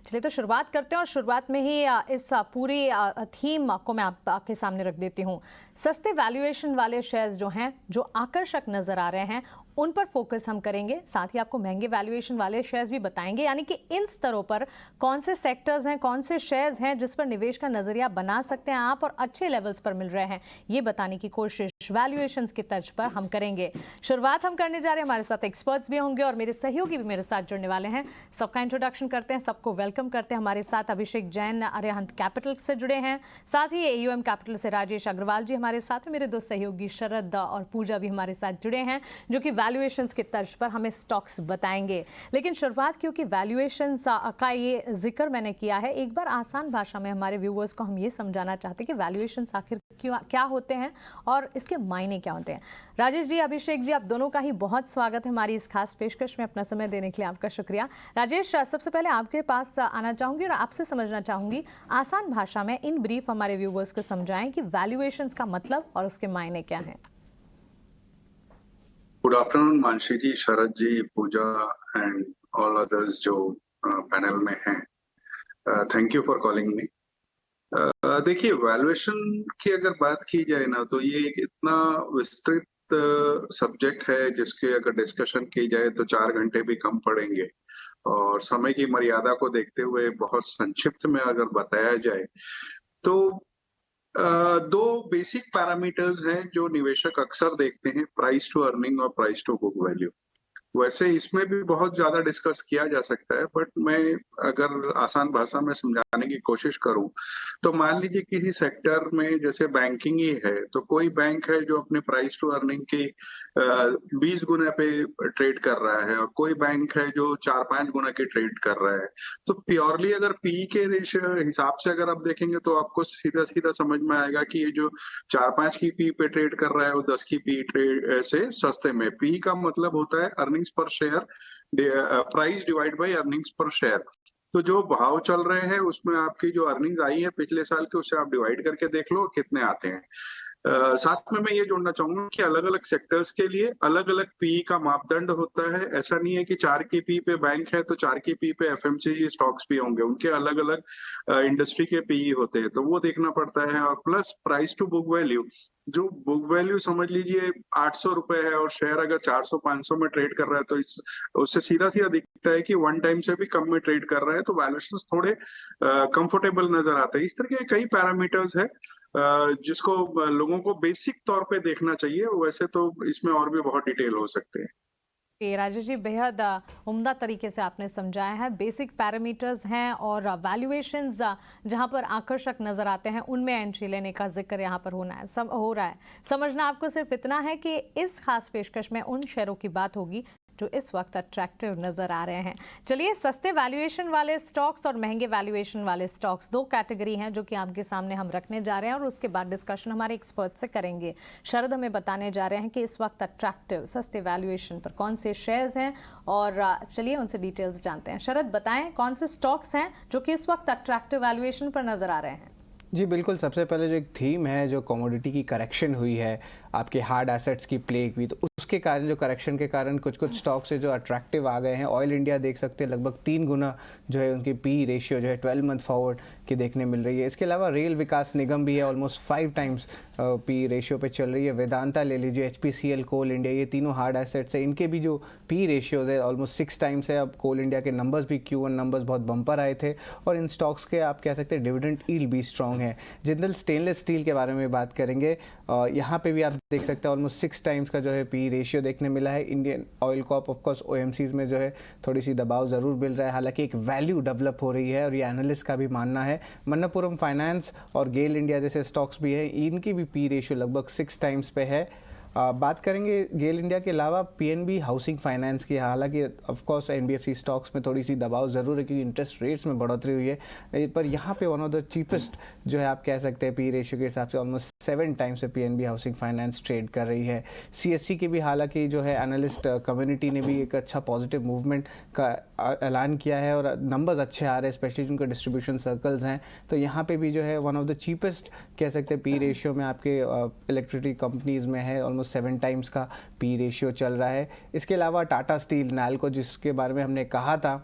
चलिए तो शुरुआत करते हैं और शुरुआत में ही इस पूरी थीम को मैं आपके सामने रख देती हूँ। सस्ते वैल्यूएशन वाले शेयर्स जो हैं, जो आकर्षक नजर आ रहे हैं, उन पर फोकस हम करेंगे। साथ ही आपको महंगे वैल्यूएशन वाले शेयर्स भी बताएंगे, यानी कि इन स्तरों पर कौन से सेक्टर्स हैं, कौन से शेयर्स हैं जिस पर निवेश का नजरिया बना सकते हैं आप और अच्छे लेवल्स पर मिल रहे हैं, ये बताने की कोशिश वैल्यूएशंस की तर्ज पर हम करेंगे। शुरुआत हम करने जा रहे हैं, हमारे साथ एक्सपर्ट्स भी होंगे और मेरे सहयोगी भी मेरे साथ जुड़ने वाले हैं। सबका इंट्रोडक्शन करते हैं, सबको वेलकम करते हैं। हमारे साथ अभिषेक जैन अरिहंत कैपिटल से जुड़े हैं, साथ ही एयूएम कैपिटल से राजेश अग्रवाल जी हमारे साथ हैं। मेरे दो सहयोगी शरद और पूजा भी हमारे साथ जुड़े हैं, जो कि वैल्यूएशंस की तर्ज पर हमें स्टॉक्स बताएंगे। लेकिन शुरुआत क्योंकि वैल्यूएशंस का ये जिक्र मैंने किया है, एक बार आसान भाषा में हमारे व्यूअर्स को हम ये समझाना चाहते हैं कि वैल्यूएशंस आखिर क्या होते हैं और इसके मायने क्या होते हैं। राजेश जी, अभिषेक जी, आप दोनों का ही बहुत स्वागत है हमारी इस खास पेशकश में। अपना समय देने के लिए आपका शुक्रिया। राजेश, सबसे पहले आपके पास आना चाहूंगी और आपसे समझना चाहूंगी, आसान भाषा में इन ब्रीफ हमारे व्यूअर्स को समझाएं कि वैल्यूएशंस का मतलब और उसके मायने क्या हैं। Good afternoon Mansi ji, Sharad ji, Pooja and all others जो पैनल में हैं। Thank you for calling me. देखिए, वैल्यूएशन की अगर बात की जाए ना, तो ये एक इतना विस्तृत सब्जेक्ट है जिसके अगर डिस्कशन की जाए तो 4 घंटे भी कम पड़ेंगे। और समय की मर्यादा को देखते हुए बहुत संक्षिप्त में अगर बताया जाए तो दो बेसिक पैरामीटर्स हैं जो निवेशक अक्सर देखते हैं, प्राइस टू अर्निंग और प्राइस टू बुक वैल्यू। वैसे इसमें भी बहुत ज्यादा डिस्कस किया जा सकता है, बट मैं अगर आसान भाषा में समझाने की कोशिश करूं तो मान लीजिए किसी सेक्टर में जैसे बैंकिंग ही है, तो कोई बैंक है जो अपने प्राइस टू अर्निंग की 20 गुना पे ट्रेड कर रहा है और कोई बैंक है जो 4-5 गुना के ट्रेड कर रहा है। तो प्योरली अगर पी के रेशियो हिसाब से अगर आप देखेंगे तो आपको सीधा सीधा समझ में आएगा कि ये जो 4-5 की पी पे ट्रेड कर रहा है वो 10 की पी ट्रेड से सस्ते में। पी का मतलब होता है अर्निंग्स पर share, price divide by earnings पर शेयर। तो जो भाव चल रहे हैं उसमें आपकी जो अर्निंग्स आई है पिछले साल के, उससे आप डिवाइड करके देख लो कितने आते हैं। साथ में मैं ये जोड़ना चाहूंगा कि अलग अलग सेक्टर्स के लिए अलग अलग पी का मापदंड होता है। ऐसा नहीं है कि 4 की पी पे बैंक है तो 4 की पी पे एफएमसीजी स्टॉक्स भी होंगे, उनके अलग अलग इंडस्ट्री के पी होते हैं, तो वो देखना पड़ता है। और plus price to book value, जो बुक वैल्यू समझ लीजिए 800 रुपए है और शेयर अगर 400-500 में ट्रेड कर रहा है, तो इस उससे सीधा सीधा दिखता है कि 1 टाइम से भी कम में ट्रेड कर रहा है, तो वैल्यूएशन थोड़े कंफर्टेबल नजर आते हैं। इस तरह के कई पैरामीटर्स है जिसको लोगों को बेसिक तौर पे देखना चाहिए। वैसे तो इसमें और भी बहुत डिटेल हो सकते हैं। राजेश जी, बेहद उम्दा तरीके से आपने समझाया है। बेसिक पैरामीटर्स हैं और वैल्यूएशंस जहां पर आकर्षक नजर आते हैं उनमें एंट्री लेने का जिक्र यहां पर हो रहा है। समझना आपको सिर्फ इतना है कि इस खास पेशकश में उन शेयरों की बात होगी जो इस वक्त अट्रैक्टिव नजर आ रहे हैं। चलिए, सस्ते वैल्यूएशन वाले स्टॉक्स और महंगे वैल्यूएशन वाले स्टॉक्स, दो कैटेगरी हैं जो कि आपके सामने हम रखने जा रहे हैं और उसके बाद डिस्कशन हमारे एक्सपर्ट से करेंगे। शरद हमें बताने जा रहे हैं कि इस वक्त अट्रैक्टिव सस्ते वैल्यूएशन पर कौन से शेयर्स हैं और चलिए उनसे डिटेल्स जानते हैं। शरद, बताएं कौन से स्टॉक्स हैं जो कि इस वक्त अट्रैक्टिव वैल्यूएशन पर नजर आ रहे हैं। जी बिल्कुल, सबसे पहले जो एक थीम है, जो कमोडिटी की करेक्शन हुई है, आपके हार्ड एसेट्स की प्लेग हुई, तो उसके कारण, जो करेक्शन के कारण कुछ स्टॉक्स है जो अट्रैक्टिव आ गए हैं। ऑयल इंडिया देख सकते हैं, लगभग 3 गुना जो है उनकी पी रेशियो जो है 12 मंथ फॉरवर्ड की देखने मिल रही है। इसके अलावा रेल विकास निगम भी है, ऑलमोस्ट 5 टाइम्स पी रेशियो पे चल रही है। वेदांता ले लीजिए, एचपीसीएल, कोल इंडिया, ये तीनों हार्ड एसेट्स है, इनके भी जो पी रेशियोज है ऑलमोस्ट 6 टाइम्स है। अब कोल इंडिया के नंबर्स भी, Q1 नंबर्स बहुत बम्पर आए थे और इन स्टॉक्स के आप कह सकते हैं डिविडेंड यील्ड भी स्ट्रॉन्ग है। जिंदल स्टेनलेस स्टील के बारे में बात करेंगे, यहाँ पे भी आप देख सकते हैं ऑलमोस्ट 6 टाइम्स का जो है पी रेशियो देखने मिला है। Indian oil Corp, of course OMCs में जो है थोड़ी सी दबाव ज़रूर मिल रहा है, हालांकि एक वैल्यू डेवलप हो रही है और ये एनालिस्ट का भी मानना है। मन्नपुरम फाइनेंस और गेल इंडिया जैसे स्टॉक्स भी हैं, इनकी भी पी रेशियो लगभग 6 टाइम्स पे है। बात करेंगे गेल इंडिया के अलावा पीएनबी हाउसिंग फाइनेंस की, हालांकि ऑफ कोर्स एनबीएफसी स्टॉक्स में थोड़ी सी दबाव ज़रूर है क्योंकि इंटरेस्ट रेट्स में बढ़ोतरी हुई है, पर यहाँ पे वन ऑफ द चीपेस्ट जो है आप कह सकते हैं पी रेशियो के हिसाब से ऑलमोस्ट 7 टाइम्स से पीएनबी हाउसिंग फाइनेंस ट्रेड कर रही है। सीएससी की भी हालांकि जो है एनालिस्ट कम्युनिटी ने भी एक अच्छा पॉजिटिव मूवमेंट का ऐलान किया है और नंबर्स अच्छे आ रहे हैं, स्पेशली जिनके डिस्ट्रीब्यूशन सर्कल्स हैं, तो यहाँ पे भी जो है वन ऑफ द चीपेस्ट कह सकते हैं पी रेशियो में आपके इलेक्ट्रिसिटी कंपनीज में है, ऑलमोस्ट 7 टाइम्स का पी रेशियो चल रहा है। इसके अलावा टाटा स्टील, नैल्को, जिसके बारे में हमने कहा था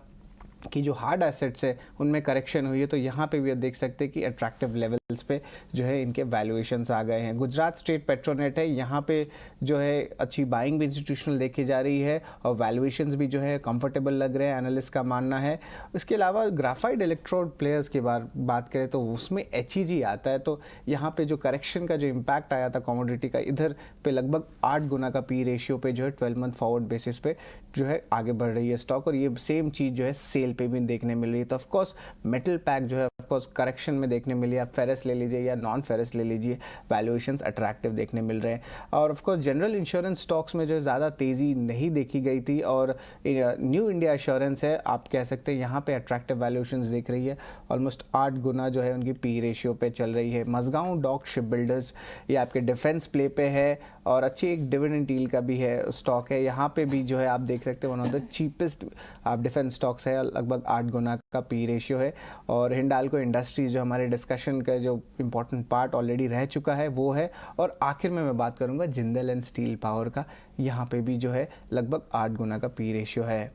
कि जो हार्ड एसेट्स है उनमें करेक्शन हुई है, तो यहाँ पे भी आप देख सकते हैं कि अट्रैक्टिव लेवल्स पे जो है इनके वैल्यूएशंस आ गए हैं। गुजरात स्टेट पेट्रोनेट है, यहाँ पे जो है अच्छी बाइंग भी इंस्टीट्यूशनल देखी जा रही है और वैल्यूएशंस भी जो है कंफर्टेबल लग रहे हैं, एनालिस्ट का मानना है। इसके अलावा ग्राफाइट इलेक्ट्रोड प्लेयर्स की बात करें तो उसमें HEG आता है, तो यहाँ पे जो करेक्शन का जो इम्पैक्ट आया था कमोडिटी का, इधर पे लगभग 8 गुना का पी रेशियो पे जो है 12 मंथ फॉरवर्ड बेसिस पे जो है आगे बढ़ रही है स्टॉक, और ये सेम चीज़ जो है सेल पे भी देखने मिल रही है। तो ऑफ कोर्स मेटल पैक जो है ऑफ कोर्स करेक्शन में देखने मिली, आप फेरस ले लीजिए या नॉन फेरस ले लीजिए, वैल्यूएशंस अट्रैक्टिव देखने मिल रहे हैं। और of course general insurance stocks में जो है ज़्यादा तेज़ी नहीं देखी गई थी, और न्यू इंडिया एश्योरेंस है, आप कह सकते हैं यहाँ पे अट्रैक्टिव वैल्यूएशंस देख रही है, ऑलमोस्ट 8 गुना जो है उनकी पी रेशियो पे चल रही है। मजगांव डॉक शिप बिल्डर्स ये आपके डिफेंस प्ले पे है और अच्छी एक डिविडेंड डील का भी है स्टॉक है, यहाँ पे भी जो है आप देख सकते हैं वन ऑफ द चीपेस्ट आप डिफेंस स्टॉक्स है, लगभग 8 गुना का पी रेशियो है। और हिंडाल्को इंडस्ट्रीज जो हमारे डिस्कशन का जो इम्पोर्टेंट पार्ट ऑलरेडी रह चुका है वो है। और आखिर में मैं बात करूंगा जिंदल एंड स्टील पावर का, यहाँ पे भी जो है लगभग 8 गुना का पी रेशियो है।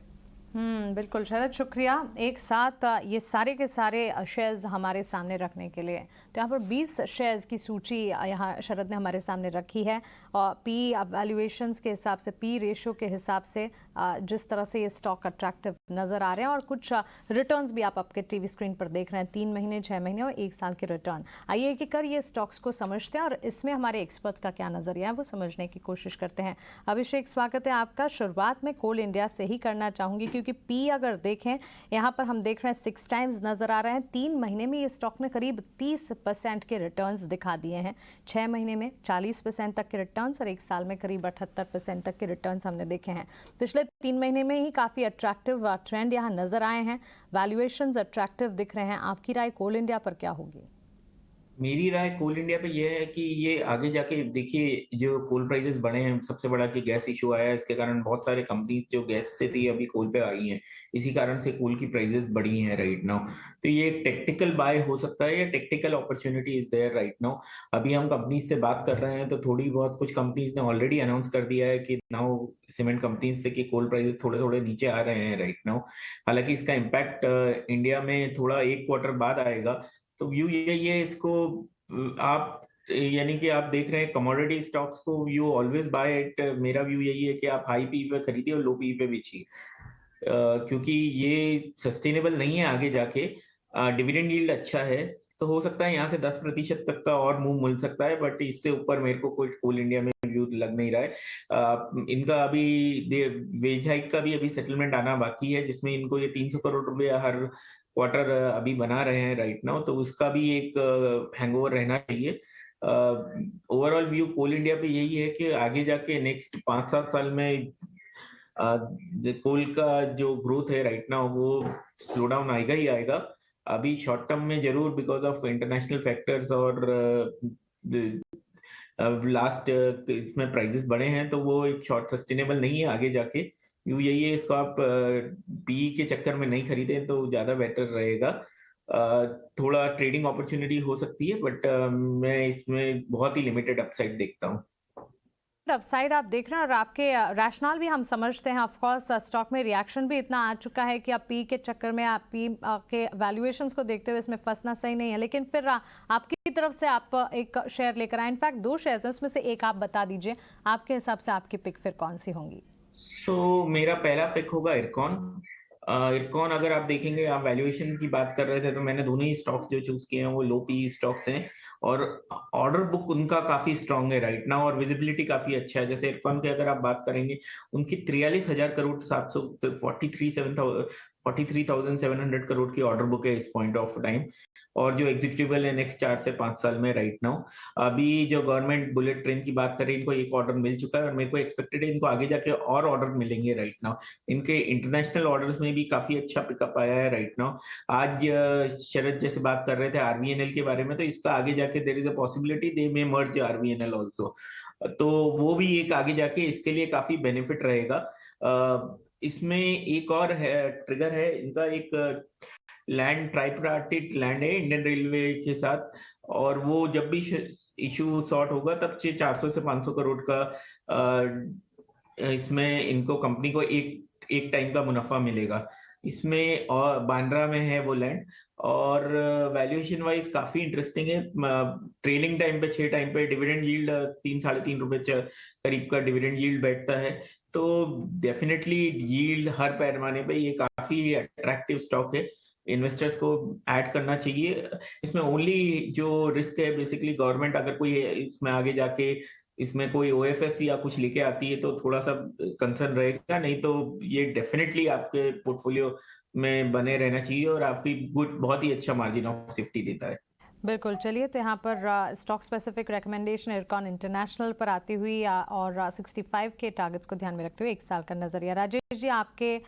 बिल्कुल शरद, शुक्रिया एक साथ ये सारे के सारे शेयर्स हमारे सामने रखने के लिए। तो यहाँ पर 20 शेयर्स की सूची यहाँ शरद ने हमारे सामने रखी है, और पी वैल्यूएशंस के हिसाब से, पी रेशो के हिसाब से जिस तरह से ये स्टॉक अट्रैक्टिव नज़र आ रहे हैं, और कुछ रिटर्न्स भी आप आपके टीवी स्क्रीन पर देख रहे हैं, 3 महीने, 6 महीने और 1 साल के रिटर्न। आइए एक एक कर ये स्टॉक्स को समझते हैं और इसमें हमारे एक्सपर्ट्स का क्या नज़रिया है वो समझने की कोशिश करते हैं। अभिषेक, स्वागत है आपका। शुरुआत में कोल इंडिया से ही करना चाहूँगी, क्योंकि पी अगर देखें यहाँ पर हम देख रहे हैं 6 टाइम्स नज़र आ रहे हैं। 3 महीने में ये स्टॉक ने करीब 30% के रिटर्न्स दिखा दिए हैं, 6 महीने में 40% तक के रिटर्न्स और 1 साल में करीब 78% तक के रिटर्न्स हमने देखे हैं। पिछले 3 महीने में ही काफ़ी अट्रैक्टिव ट्रेंड यहाँ नज़र आए हैं, वैल्यूएशंस अट्रैक्टिव दिख रहे हैं। आपकी राय कोल इंडिया पर क्या होगी? मेरी राय कोल इंडिया पे ये है कि ये आगे जाके देखिए, जो कोल प्राइसेस बढ़े हैं, सबसे बड़ा कि गैस इशू आया है, इसके कारण बहुत सारे कंपनी जो गैस से थी अभी कोल पे आई हैं, इसी कारण से कोल की प्राइसेस बढ़ी हैं राइट नाउ। तो ये एक टेक्निकल बाय हो सकता है या technical opportunity is there right now. अभी हम कंपनीज से बात कर रहे हैं तो थोड़ी बहुत कुछ कंपनीज ने ऑलरेडी अनाउंस कर दिया है कि नाउ सीमेंट कंपनीज से कि कोल प्राइसेस थोड़े थोड़े नीचे आ रहे हैं राइट नाउ। हालांकि इसका इम्पैक्ट इंडिया में थोड़ा 1 क्वार्टर बाद आएगा। तो व्यू यही है इसको, आप यानी कि आप देख रहे हैं कमोडिटी स्टॉक्स को यू ऑलवेज बाय इट। मेरा व्यू यही है कि आप हाई पी पे खरीदिए और लो पी पे बेचिए, क्योंकि ये सस्टेनेबल नहीं है आगे जाके। डिविडेंड यील्ड अच्छा है, तो हो सकता है यहाँ से 10% तक का और मूव मिल सकता है, बट इससे ऊपर मेरे को कोई कोल इंडिया में व्यू लग नहीं रहा है। इनका अभी वेज हाइक का भी अभी सेटलमेंट आना बाकी है, जिसमें इनको ये 300 करोड़ रुपया हर क्वार्टर अभी बना रहे हैं राइट नाउ, तो उसका भी एक हैंगओवर रहना चाहिए। ओवरऑल व्यू कोल इंडिया पे यही है कि आगे जाके नेक्स्ट 5-7 साल में कोल का जो ग्रोथ है राइट नाउ वो स्लो डाउन आएगा ही आएगा। अभी शॉर्ट टर्म में जरूर बिकॉज ऑफ इंटरनेशनल फैक्टर्स और लास्ट इसमें प्राइसेस बढ़े हैं, तो वो एक शॉर्ट सस्टेनेबल नहीं है आगे जाके। यू यही है, इसको आप पी के चक्कर में नहीं खरीदें तो ज्यादा बेटर रहेगा। थोड़ा ट्रेडिंग अपॉर्चुनिटी हो सकती है, बट मैं इसमें बहुत ही लिमिटेड अपसाइड देखता हूँ। अपसाइड आप देख रहे हैं और आपके रैशनल भी हम समझते हैं। ऑफ कोर्स स्टॉक में रिएक्शन भी इतना आ चुका है कि आप पी के चक्कर में, आप पी के वैल्यूएशंस को देखते हुए इसमें फंसना सही नहीं है। लेकिन फिर आपकी तरफ से आप एक शेयर लेकर आए, इनफैक्ट 2 शेयर्स हैं, उसमें से एक आप बता दीजिए, आपके हिसाब से आपकी पिक फिर कौन सी होंगी? मेरा पहला पिक होगा इरकॉन। इरकॉन अगर आप देखेंगे, आप वैल्यूएशन की बात कर रहे थे, तो मैंने दोनों ही स्टॉक्स जो चूज किए हैं वो लो पी स्टॉक्स हैं, और ऑर्डर बुक उनका काफी स्ट्रांग है राइट नाउ, और विजिबिलिटी काफी अच्छा है। जैसे इरकॉन की अगर आप बात करेंगे, उनकी 43,000 करोड़ 43,700 करोड़ की ऑर्डर बुक है इस पॉइंट ऑफ टाइम, और जो एग्जीक्यूटिबल है नेक्स्ट 4 से 5 साल में राइट नाउ। अभी जो गवर्नमेंट बुलेट ट्रेन की बात करें, इनको एक ऑर्डर मिल चुका है और मेरे को एक्सपेक्टेड है इनको आगे जाके और ऑर्डर मिलेंगे राइट नाउ। इनके इंटरनेशनल ऑर्डर्स में भी काफी अच्छा पिकअप आया है राइट नाउ। आज शरद जैसे बात कर रहे थे आरवीएनएल के बारे में, तो इसका आगे जाके there is a possibility they may merge RVNL also, तो वो भी एक आगे जाके इसके लिए काफी बेनिफिट रहेगा। इसमें एक और है ट्रिगर है इनका, एक लैंड ट्राइपार्टिट लैंड है इंडियन रेलवे के साथ, और वो जब भी इशू सॉर्ट होगा तब 400 से 500 करोड़ का इसमें इनको कंपनी को एक टाइम का मुनाफा मिलेगा। इसमें, और बांद्रा में है वो लैंड, और वैल्यूएशन वाइज काफी इंटरेस्टिंग है। ट्रेलिंग टाइम पे 6 टाइम पे डिविडेंड यील्ड 3-3.5 रुपए करीब का डिविडेंड यील्ड बैठता है। तो डेफिनेटली यील्ड हर पैमाने पे ये काफी अट्रैक्टिव स्टॉक है, इन्वेस्टर्स को ऐड करना चाहिए। इसमें ओनली जो रिस्क है बेसिकली गवर्नमेंट अगर कोई इसमें आगे जाके इसमें कोई ओएफएस या कुछ लेके आती है तो थोड़ा सा कंसर्न रहेगा, नहीं तो ये डेफिनेटली आपके पोर्टफोलियो में बने रहना चाहिए और आपकी गुड बहुत ही अच्छा मार्जिन ऑफ सेफ्टी देता है। बिल्कुल, चलिए तो यहाँ पर stock specific recommendation IRCON international पर आती हुई और 65 के टारगेट्स को ध्यान में रखते हुए 1 साल का नजरिया। राजेश जी, आपके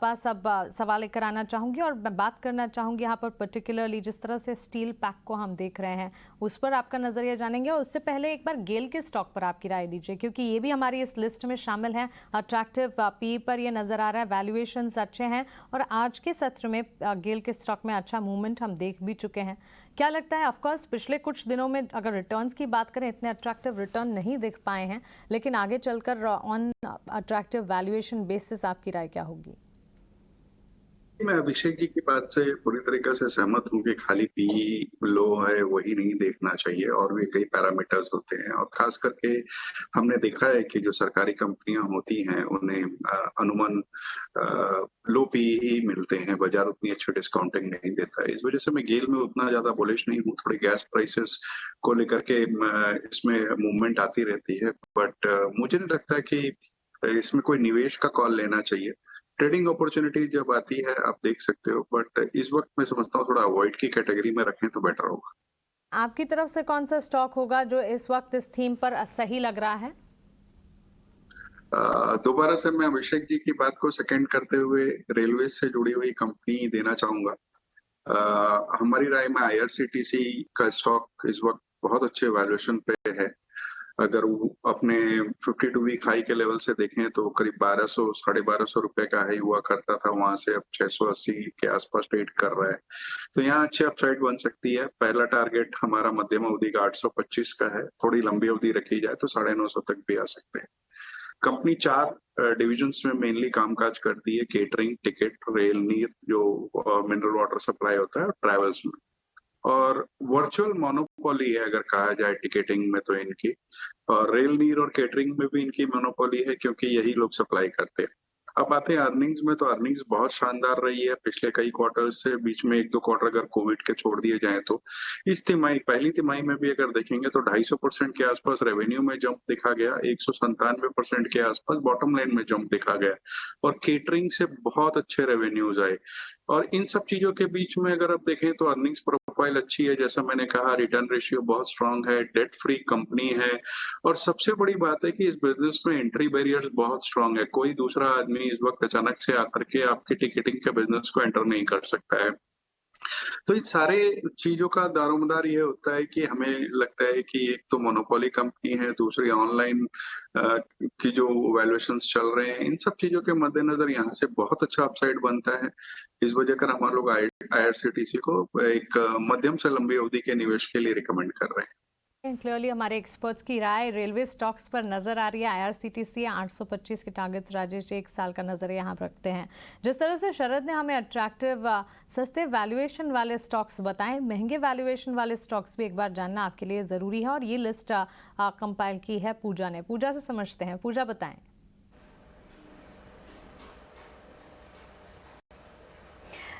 पास अब सवाल लेकर आना चाहूँगी और मैं बात करना चाहूँगी यहाँ पर पर्टिकुलरली जिस तरह से स्टील पैक को हम देख रहे हैं उस पर आपका नजरिया जानेंगे। और उससे पहले एक बार गेल के स्टॉक पर आपकी राय दीजिए, क्योंकि ये भी हमारी इस लिस्ट में शामिल है। अट्रैक्टिव पी पर ये नजर आ रहा है, वैल्यूएशंस अच्छे हैं और आज के सत्र में गेल के स्टॉक में अच्छा मूवमेंट हम देख भी चुके हैं। क्या लगता है, ऑफकोर्स पिछले कुछ दिनों में अगर रिटर्न्स की बात करें इतने अट्रैक्टिव रिटर्न नहीं दिख पाए हैं, लेकिन आगे चलकर ऑन अट्रैक्टिव वैल्यूएशन बेसिस आपकी राय क्या होगी? मैं अभिषेक जी की बात से पूरी तरीके से सहमत हूँ कि खाली पी लो है वही नहीं देखना चाहिए, और भी कई पैरामीटर्स होते हैं। और खास करके हमने देखा है कि जो सरकारी कंपनियां होती हैं उन्हें अनुमान लो पी ही मिलते हैं, बाजार उतनी अच्छी डिस्काउंटिंग नहीं देता है। इस वजह से मैं गेल में उतना ज्यादा बुलिश नहीं हूँ। थोड़ी गैस प्राइसेस को लेकर के इसमें मूवमेंट आती रहती है, बट मुझे नहीं लगता कि इसमें कोई निवेश का कॉल लेना चाहिए। ट्रेडिंग अपॉर्चुनिटी जब आती है आप देख सकते हो, बट इस वक्त मैं समझता हूँ थोड़ा अवॉइड की कैटेगरी में रखें तो बेटर होगा। आपकी तरफ से कौन सा स्टॉक होगा जो इस वक्त इस थीम पर सही लग रहा है? दोबारा से मैं अभिषेक जी की बात को सेकंड करते हुए रेलवे से जुड़ी हुई कंपनी देना चाहूंगा। हमारी राय में आईआरसीटीसी का स्टॉक इस वक्त बहुत अच्छे वैल्यूएशन पे है। अगर वो अपने 52 वीक हाई के लेवल से देखें तो करीब 1200-1250 रुपए का हाई हुआ करता था, वहां से अब 680 के आसपास ट्रेड कर रहा है। तो यहाँ अच्छी अपसाइड बन सकती है। पहला टारगेट हमारा मध्यम अवधि का 825 का है, थोड़ी लंबी अवधि रखी जाए तो 950 तक भी आ सकते हैं। कंपनी 4 डिविजन्स में मेनली कामकाज करती है, केटरिंग, टिकट, रेल, नीर जो मिनरल वाटर सप्लाई होता है, और ट्रैवल्स में। और वर्चुअल मोनोपोली है अगर कहा जाए टिकटिंग में तो इनकी, और रेल, नीर और केटरिंग में भी इनकी मोनोपोली है क्योंकि यही लोग सप्लाई करते हैं। अब आते हैं अर्निंग्स में, तो अर्निंग्स बहुत शानदार रही है पिछले कई क्वार्टर्स से। बीच में 1-2 क्वार्टर अगर कोविड के छोड़ दिए जाए तो इस तिमाही, पहली तिमाही में भी अगर देखेंगे तो 250% के आसपास रेवेन्यू में जंप दिखा गया, 197% के आसपास बॉटम लाइन में जंप दिखा गया, और केटरिंग से बहुत अच्छे रेवेन्यूज आए। और इन सब चीजों के बीच में अगर आप देखें तो अर्निंग्स प्रोफाइल अच्छी है, जैसा मैंने कहा रिटर्न रेशियो बहुत स्ट्रांग है, डेट फ्री कंपनी है, और सबसे बड़ी बात है कि इस बिजनेस में एंट्री बैरियर्स बहुत स्ट्रांग है। कोई दूसरा आदमी इस वक्त अचानक से आकर के आपके टिकटिंग के बिजनेस को एंटर नहीं कर सकता है। तो इन सारे चीजों का दारोमदार ये होता है कि हमें लगता है कि एक तो मोनोपोली कंपनी है, दूसरी ऑनलाइन की जो वैल्यूएशंस चल रहे हैं, इन सब चीजों के मद्देनजर यहाँ से बहुत अच्छा अपसाइड बनता है। इस वजह कर हम लोग आईआरसीटीसी को एक मध्यम से लंबी अवधि के निवेश के लिए रिकमेंड कर रहे हैं। क्लियरली हमारे एक्सपर्ट्स की राय रेलवे स्टॉक्स पर नजर आ रही है। आईआरसीटीसी 825 के टारगेट्स राजेश जी 1 साल का नजर यहाँ रखते हैं। जिस तरह से शरद ने हमें अट्रैक्टिव सस्ते वैल्यूएशन वाले स्टॉक्स बताएं, महंगे वैल्यूएशन वाले स्टॉक्स भी एक बार जानना आपके लिए ज़रूरी है। और ये लिस्ट कंपाइल की है पूजा ने। पूजा से समझते हैं, पूजा बताएं।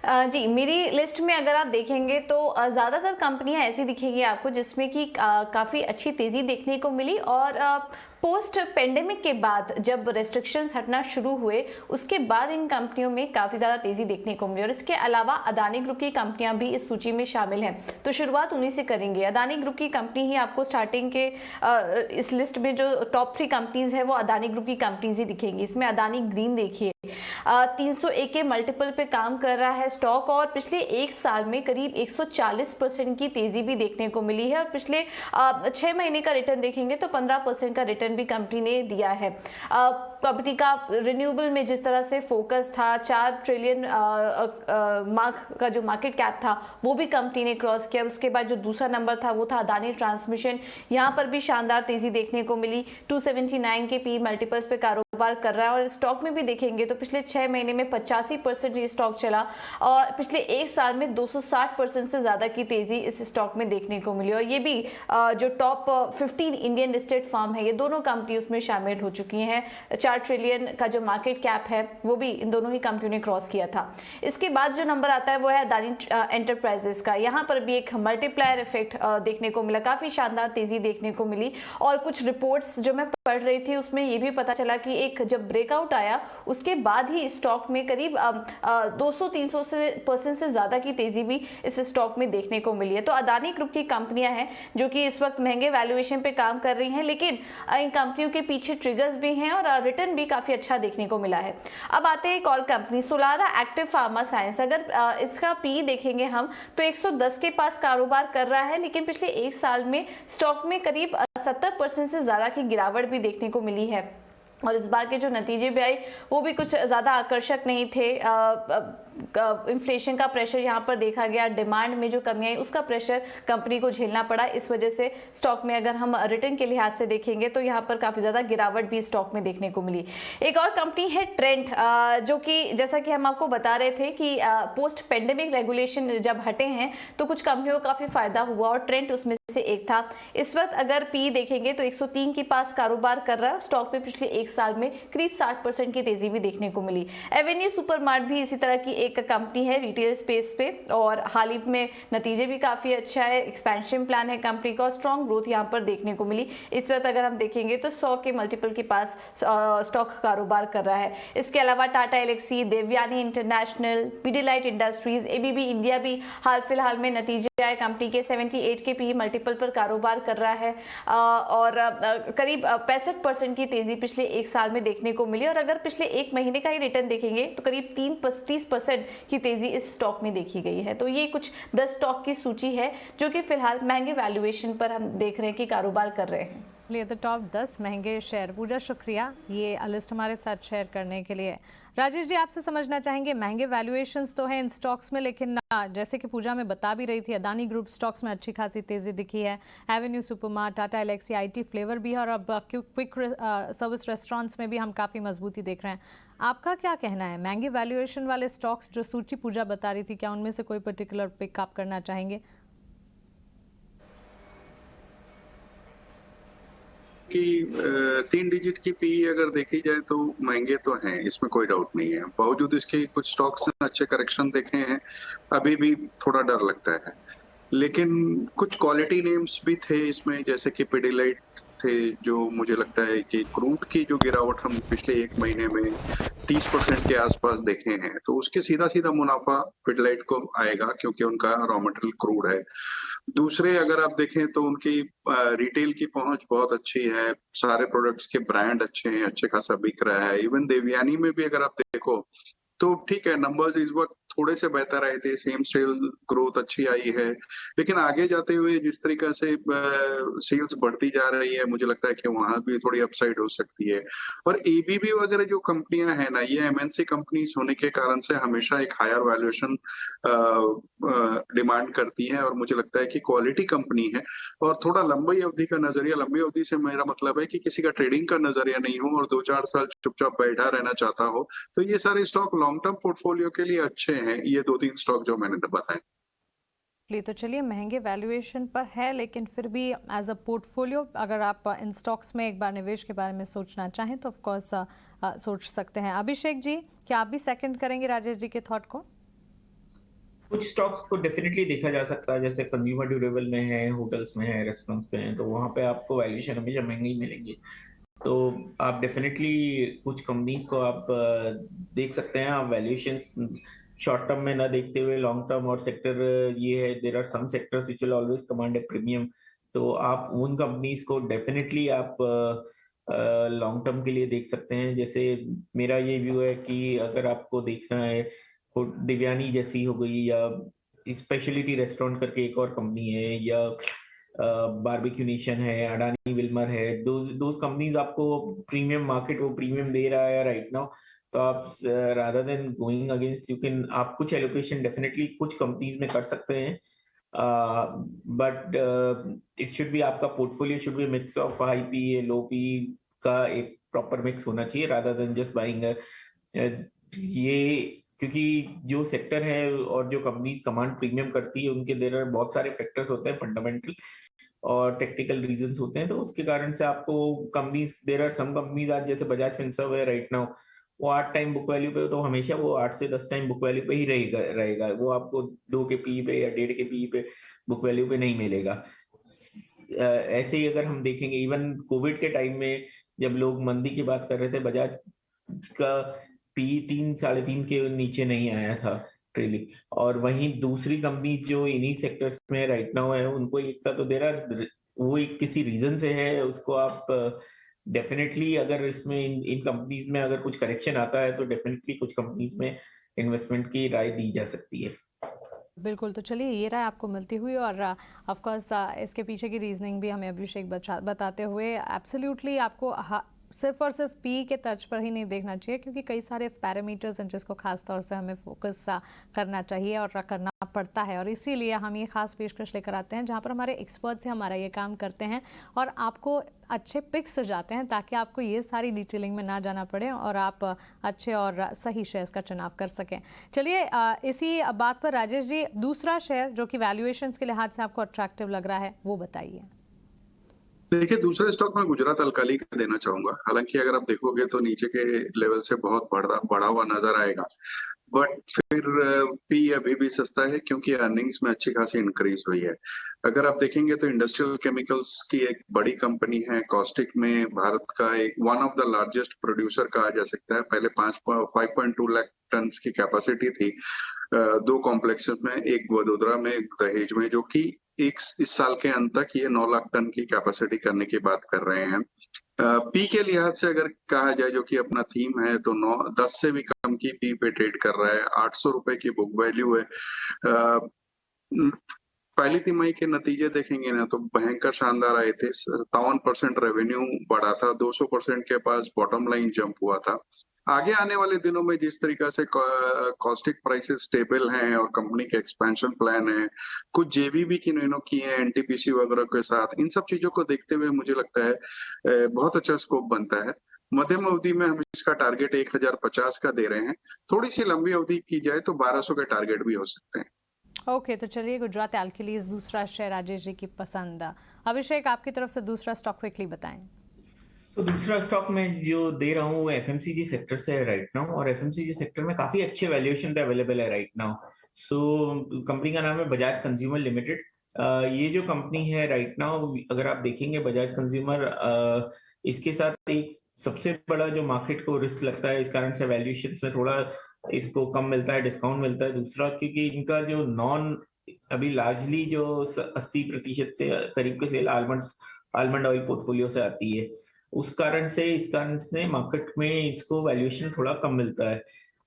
जी, मेरी लिस्ट में अगर आप देखेंगे तो ज़्यादातर कंपनियां ऐसी दिखेंगी आपको जिसमें कि काफ़ी अच्छी तेज़ी देखने को मिली। और पोस्ट पेंडेमिक के बाद जब रेस्ट्रिक्शंस हटना शुरू हुए उसके बाद इन कंपनियों में काफ़ी ज़्यादा तेज़ी देखने को मिली। और इसके अलावा अदानी ग्रुप की कंपनियां भी इस सूची में शामिल हैं, तो शुरुआत उन्हीं से करेंगे। अदानी ग्रुप की कंपनी ही आपको स्टार्टिंग के इस लिस्ट में जो टॉप 3 कंपनीज है वो अदानी ग्रुप की कंपनीज ही दिखेंगी। इसमें अदानी ग्रीन देखिए 301 के मल्टीपल पे काम कर रहा है स्टॉक, और पिछले 1 साल में करीब 140% की तेजी भी देखने को मिली है। और पिछले 6 महीने का रिटर्न देखेंगे तो 15% का रिटर्न भी कंपनी ने दिया है। कंपनी का रिन्यूएबल में जिस तरह से फोकस था, 4 ट्रिलियन मार्क का जो मार्केट कैप था वो भी कंपनी ने क्रॉस किया। उसके बाद जो दूसरा नंबर था वो था अदानी ट्रांसमिशन, यहाँ पर भी शानदार तेजी देखने को मिली। 279 के पी मल्टीपल्स पे कारोबार कारोबार कर रहा है और स्टॉक में भी देखेंगे तो पिछले 6 महीने में 85% ये स्टॉक चला और पिछले एक साल में 260% से ज्यादा की तेजी इस स्टॉक में देखने को मिली। और ये भी जो टॉप 15 इंडियन लिस्टेड फर्म है, ये दोनों कंपनी उसमें शामिल हो चुकी हैं। 4 ट्रिलियन का जो मार्केट कैप है वो भी इन दोनों ही कंपनियों ने क्रॉस किया था। इसके बाद जो नंबर आता है वो है अदानी एंटरप्राइजेस का। यहाँ पर भी एक मल्टीप्लायर इफेक्ट देखने को मिला, काफी शानदार तेजी देखने को मिली। और कुछ रिपोर्ट्स जो मैं पढ़ रही थी उसमें ये भी पता चला कि एक जब ब्रेकआउट आया उसके बाद ही स्टॉक में करीब 200-300% से ज्यादा की तेजी भी इस स्टॉक में देखने को मिली है। तो अदानी ग्रुप की कंपनियां हैं जो कि इस वक्त महंगे वैल्यूएशन पे काम कर रही हैं, लेकिन इन कंपनियों के पीछे ट्रिगर्स भी हैं और रिटर्न भी काफी अच्छा देखने को मिला है। अब आते हैं एक और company Solara active pharma science. अगर इसका पी देखेंगे हम तो 110 के पास कारोबार कर रहा है, लेकिन पिछले एक साल में स्टॉक में करीब 70% से ज्यादा की गिरावट भी देखने को मिली है। और इस बार के जो नतीजे भी आए वो भी कुछ ज़्यादा आकर्षक नहीं थे। इन्फ्लेशन का प्रेशर यहाँ पर देखा गया, डिमांड में जो कमी आई उसका प्रेशर कंपनी को झेलना पड़ा। इस वजह से स्टॉक में अगर हम रिटर्न के लिहाज से देखेंगे तो यहाँ पर काफ़ी ज़्यादा गिरावट भी स्टॉक में देखने को मिली। एक और कंपनी है ट्रेंट, जो कि जैसा कि हम आपको बता रहे थे कि पोस्ट पेंडेमिक रेगुलेशन जब हटे हैं तो कुछ कंपनियों को काफ़ी फायदा हुआ और ट्रेंट उसमें से एक था। इस वक्त अगर पी देखेंगे तो 103 के पास कारोबार कर रहा है। स्टॉक में पिछले एक साल में करीब 60% की तेजी भी देखने को मिली। एवेन्यू सुपरमार्ट भी इसी तरह की एक कंपनी है रिटेल स्पेस पे और हाल ही में नतीजे भी काफी अच्छा है, एक्सपेंशन प्लान है कंपनी का और स्ट्रॉन्ग ग्रोथ यहाँ पर देखने को मिली। इस वक्त अगर हम देखेंगे तो 100 के मल्टीपल के पास स्टॉक कारोबार कर रहा है। इसके अलावा Tata Elxsi, Devyani international, Pidilite industries, ABB India भी हाल फिलहाल में नतीजे आए कंपनी के 78 के पी मल्टीपल पर कारोबार कर रहा है और करीब 65% की तेजी पिछले एक साल में देखने को मिली। और अगर पिछले एक महीने का ही रिटर्न देखेंगे तो करीब 30% की तेजी इस स्टॉक में देखी गई है। तो ये कुछ 10 स्टॉक की सूची है जो कि फिलहाल महंगे वैल्यूएशन पर हम देख रहे हैं कि कारोबार कर रहे हैं। लिए द टॉप 10 महंगे शेयर। पूजा शुक्रिया ये लिस्ट हमारे साथ शेयर करने के लिए। राजेश जी आपसे समझना चाहेंगे, महंगे वैल्यूएशंस तो हैं इन स्टॉक्स में, लेकिन जैसे कि पूजा में बता भी रही थी अदानी ग्रुप स्टॉक्स में अच्छी खासी तेजी दिखी है। Avenue supermart, Tata Elxsi, IT flavour भी है और अब क्विक सर्विस रेस्टोरेंट्स में भी हम काफ़ी मजबूती देख रहे हैं। आपका क्या कहना है, महंगे वैल्यूएशन वाले स्टॉक्स जो सूची पूजा बता रही थी, क्या उनमें से कोई पर्टिकुलर पिक आप करना चाहेंगे? कि 3 डिजिट की पी अगर देखी जाए तो महंगे तो हैं, इसमें कोई डाउट नहीं है। बावजूद इसके कुछ स्टॉक्स ने अच्छे करेक्शन देखे हैं, अभी भी थोड़ा डर लगता है। लेकिन कुछ क्वालिटी नेम्स भी थे इसमें, जैसे कि पिडिलाइट थे, जो मुझे लगता है कि क्रूड की जो गिरावट हम पिछले एक महीने में 30% के आसपास देखे हैं, तो उसके सीधा सीधा मुनाफा पिडिलाइट को आएगा क्योंकि उनका रॉ मटेरियल क्रूड है। दूसरे अगर आप देखें तो उनकी रिटेल की पहुंच बहुत अच्छी है, सारे प्रोडक्ट्स के ब्रांड अच्छे हैं, अच्छे खासा बिक रहा है। इवन देवयानी में भी अगर आप देखो तो ठीक है, नंबर्स इस वक्त थोड़े से बेहतर आए थे, सेम सेल ग्रोथ अच्छी आई है, लेकिन आगे जाते हुए जिस तरीके से सेल्स बढ़ती जा रही है, मुझे लगता है कि वहां भी थोड़ी अपसाइड हो सकती है। और एबीबी वगैरह जो कंपनियां हैं ना, ये एमएनसी कंपनीज होने के कारण से हमेशा एक हायर वैल्यूएशन डिमांड करती है और मुझे लगता है कि क्वालिटी कंपनी है और थोड़ा लंबी अवधि का नजरिया, लंबी अवधि से मेरा मतलब है कि किसी का ट्रेडिंग का नजरिया नहीं हो और 2-4 साल चुपचाप बैठा रहना चाहता हो, तो ये सारे स्टॉक लॉन्ग टर्म पोर्टफोलियो के लिए अच्छे हैं। ये 2-3 स्टॉक जो मैंने बताए। तो चलिए, महंगे वैल्यूएशन पर है लेकिन फिर भी एज अ पोर्टफोलियो अगर आप इन स्टॉक्स में एक बार निवेश के बारे में सोचना चाहें तो ऑफ कोर्स सोच सकते हैं। अभिषेक जी, क्या आप भी सेकंड करेंगे राजेश जी के थॉट को? कुछ स्टॉक्स को डेफिनेटली देखा जा सकता है, जैसे कंज्यूमर ड्यूरेबल में है, होटल्स में है, रेस्टोरेंट्स में है, तो वहां पे आपको वैल्यूएशन हमेशा महंगे ही मिलेंगे। तो आप डेफिनेटली कुछ कंपनीज को आप देख सकते हैं। आप वैल्यूएशन शॉर्ट टर्म में ना देखते हुए लॉन्ग टर्म और सेक्टर ये है, there are some sectors which will always command a premium, तो आप उन कंपनीज को डेफिनेटली आप लॉन्ग टर्म के लिए देख सकते हैं। जैसे मेरा ये व्यू है कि अगर आपको देखना है, देवयानी जैसी हो गई या स्पेशलिटी रेस्टोरेंट करके एक और कंपनी है, या बारबेक्यू नेशन है, अडानी विल्मर है, दोज कंपनीज आपको प्रीमियम मार्केट वो प्रीमियम दे रहा है राइट नाउ। तो आप rather than going against, you can आप कुछ एलोकेशन डेफिनेटली कुछ कंपनीज में कर सकते हैं, बट इट शुड बी, आपका portfolio should be mix of high P low P का एक प्रॉपर मिक्स होना चाहिए रादर देन जस्ट बाइंग ये, क्योंकि जो सेक्टर है और जो कंपनीज कमांड प्रीमियम करती है उनके देर आर बहुत सारे फैक्टर्स होते हैं, फंडामेंटल और टेक्निकल रीजंस होते हैं, तो उसके कारण से आपको companies, there are some companies आज जैसे बजाज फिनसर्व है राइट नाउ, वो 8 टाइम बुक वैल्यू पे, तो हमेशा वो 8 से 10 टाइम बुक वैल्यू पे ही रहेगा, वो आपको 2 के पी पे या 1.5 के पी पे बुक वैल्यू पे नहीं मिलेगा। ऐसे ही अगर हम देखेंगे इवन कोविड के टाइम में जब लोग मंदी की बात कर रहे थे, बजाज का पी 3-3.5 के नीचे नहीं आया था ट्रेलिंग, और वहीं दूसरी कंपनी जो इन्हीं सेक्टर्स में राइट नाउ है उनको एक का तो दे रहा, वो एक किसी रीजन से है, उसको आप डेफिनेटली अगर इसमें इन कंपनीज में अगर कुछ करेक्शन आता है तो डेफिनेटली कुछ कंपनीज में इन्वेस्टमेंट की राय दी जा सकती है। बिल्कुल, तो चलिए ये राय आपको मिलती हुई और ऑफ कोर्स इसके पीछे की रीजनिंग भी हमें अभिषेक बताते हुए एब्सोल्युटली आपको सिर्फ और सिर्फ पी के तर्ज पर ही नहीं देखना चाहिए, क्योंकि कई सारे पैरामीटर्स हैं जिसको खास तौर से हमें फोकस करना चाहिए और करना पड़ता है, और इसीलिए हम ये खास पेशकश लेकर आते हैं जहाँ पर हमारे एक्सपर्ट्स हैं, हमारा ये काम करते हैं और आपको अच्छे पिक्स जाते हैं ताकि आपको ये सारी डिटेलिंग में ना जाना पड़े और आप अच्छे और सही शेयर्स का चुनाव कर सकें। चलिए इसी बात पर राजेश जी, दूसरा शेयर जो कि वैल्यूएशंस के लिहाज से आपको अट्रैक्टिव लग रहा है वो बताइए। देखिए, दूसरा स्टॉक मैं गुजरात अल्काली का देना चाहूंगा। हालांकि अगर आप देखोगे तो नीचे के लेवल से बहुत बढ़ा हुआ नजर आएगा, बट फिर पी अभी भी सस्ता है क्योंकि अर्निंग्स में अच्छी खासी इंक्रीज हुई है। अगर आप देखेंगे तो इंडस्ट्रियल केमिकल्स की एक बड़ी कंपनी है, कॉस्टिक में भारत का एक one of the largest producer कहा जा सकता है। पहले 5.2 लाख टन की कैपेसिटी थी 2 कॉम्प्लेक्सेस में, एक वडोदरा में एक दहेज में, जो कि इस साल के अंत तक ये 9 लाख टन की कैपेसिटी करने की बात कर रहे हैं। पी के लिहाज से अगर कहा जाए, जो कि अपना थीम है, तो 10 से भी कम की पी पे ट्रेड कर रहा है। 800 रुपए की बुक वैल्यू है। पहली तिमाही के नतीजे देखेंगे ना तो भयंकर शानदार आए थे। 57% रेवेन्यू बढ़ा था, 200% के पास बॉटम लाइन जंप हुआ था। आगे आने वाले दिनों में जिस तरीका से कॉस्टिक प्राइसेस स्टेबल हैं और कंपनी के एक्सपेंशन प्लान है, कुछ जेवी की इन्होंने की है एनटीपीसी वगैरह के साथ, इन सब चीजों को देखते हुए मुझे लगता है बहुत अच्छा स्कोप बनता है। मध्यम अवधि में हम इसका टारगेट 1050 का दे रहे हैं। थोड़ी सी लंबी अवधि की जाए तो 1200 के टारगेट भी हो सकते हैं। ओके, तो चलिए गुजरात अल्कालीज दूसरा शेयर राजेश जी की पसंद। अभिषेक, आपकी तरफ से दूसरा स्टॉक क्विकली बताएं। तो दूसरा स्टॉक मैं जो दे रहा हूँ वो एफएमसीजी सेक्टर से है राइट नाउ, और एफएमसीजी सेक्टर में काफी अच्छे वैल्यूएशन पे अवेलेबल है राइट नाउ। सो कंपनी का नाम है बजाज कंज्यूमर लिमिटेड। ये जो कंपनी है राइट नाउ, अगर आप देखेंगे बजाज कंज्यूमर, इसके साथ एक सबसे बड़ा जो मार्केट को रिस्क लगता है, इस कारण से वैल्यूएशन में थोड़ा इसको कम मिलता है, डिस्काउंट मिलता है। दूसरा, क्योंकि इनका जो अभी लार्जली जो 80% से करीब के सेल आलमंड ऑयल पोर्टफोलियो से आती है, इस कारण से मार्केट में इसको वैल्यूएशन थोड़ा कम मिलता है।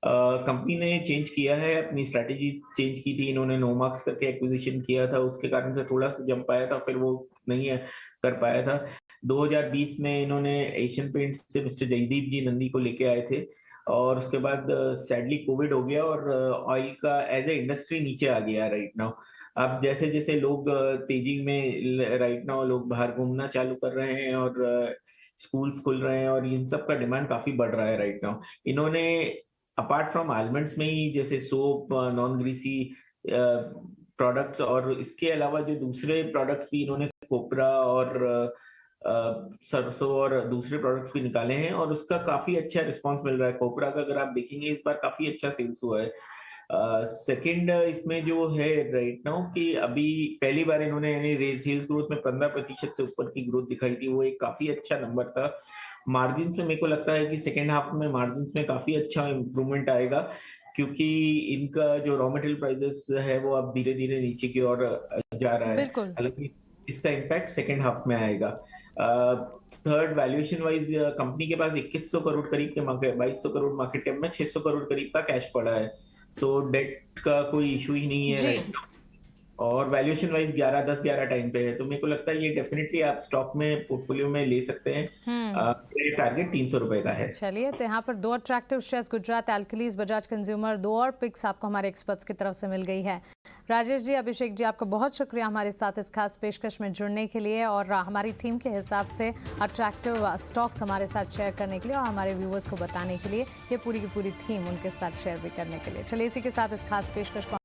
कंपनी ने चेंज किया है, अपनी स्ट्रैटेजी चेंज की थी, इन्होंने नोमार्क्स करके एक्विजिशन किया था, उसके कारण से थोड़ा सा जंप आया था, फिर वो नहीं कर पाया था। 2020 में इन्होंने एशियन पेंट्स से मिस्टर जयदीप जी नंदी को लेके आए थे, और उसके बाद सैडली कोविड हो गया और ऑयल का एज ए इंडस्ट्री नीचे आ गया राइट नाउ। अब जैसे जैसे लोग तेजी में राइट नाउ लोग बाहर घूमना चालू कर रहे हैं और स्कूल्स खुल रहे हैं और इन सब का डिमांड काफी बढ़ रहा है राइट नाउ। इन्होंने अपार्ट फ्रॉम आलमंड्स में ही जैसे सोप, नॉन ग्रीसी प्रोडक्ट्स, और इसके अलावा जो दूसरे प्रोडक्ट्स भी इन्होंने कोपरा और सरसों और दूसरे प्रोडक्ट्स भी निकाले हैं, और उसका काफी अच्छा रिस्पांस मिल रहा है। कोपरा का अगर आप देखेंगे इस बार काफी अच्छा सेल्स हुआ है। सेकंड इसमें जो है राइट नाउ कि अभी पहली बार इन्होंने यानी सेल्स ग्रोथ में 15% से ऊपर की ग्रोथ दिखाई थी, वो एक काफी अच्छा नंबर था। मार्जिन में मेरे को लगता है कि सेकेंड हाफ में मार्जिन में काफी अच्छा इंप्रूवमेंट आएगा, क्योंकि इनका जो रॉ मटेरियल प्राइसेस है वो अब धीरे धीरे नीचे की ओर जा रहा है, हालांकि इसका इम्पैक्ट सेकेंड हाफ में आएगा। थर्ड, वैल्यूएशन वाइज कंपनी के पास 2100 करोड़ करीब के 2200 करोड़ मार्केट कैप में 600 करोड़ करीब का कैश पड़ा है, सो डेट का कोई इशू ही नहीं है राइट नाउ, और वैल्यूएशन वाइज 10-11 टाइम पे है, तो मेरे को लगता है ये डेफिनेटली आप स्टॉक में पोर्टफोलियो में ले सकते हैं। टारगेट 300 रुपए का है। चलिए, तो यहाँ पर 2 attractive shares Gujarat alkalies, Bajaj consumer, 2 और पिक्स आपको हमारे एक्सपर्ट्स की तरफ से मिल गई है। राजेश जी, अभिषेक जी, आपका बहुत शुक्रिया हमारे साथ इस खास पेशकश में जुड़ने के लिए और हमारी थीम के हिसाब से अट्रैक्टिव स्टॉक्स हमारे साथ शेयर करने के लिए और हमारे व्यूअर्स को बताने के लिए, ये पूरी की पूरी थीम उनके साथ शेयर भी करने के लिए। चलिए इसी के साथ इस खास पेशकश को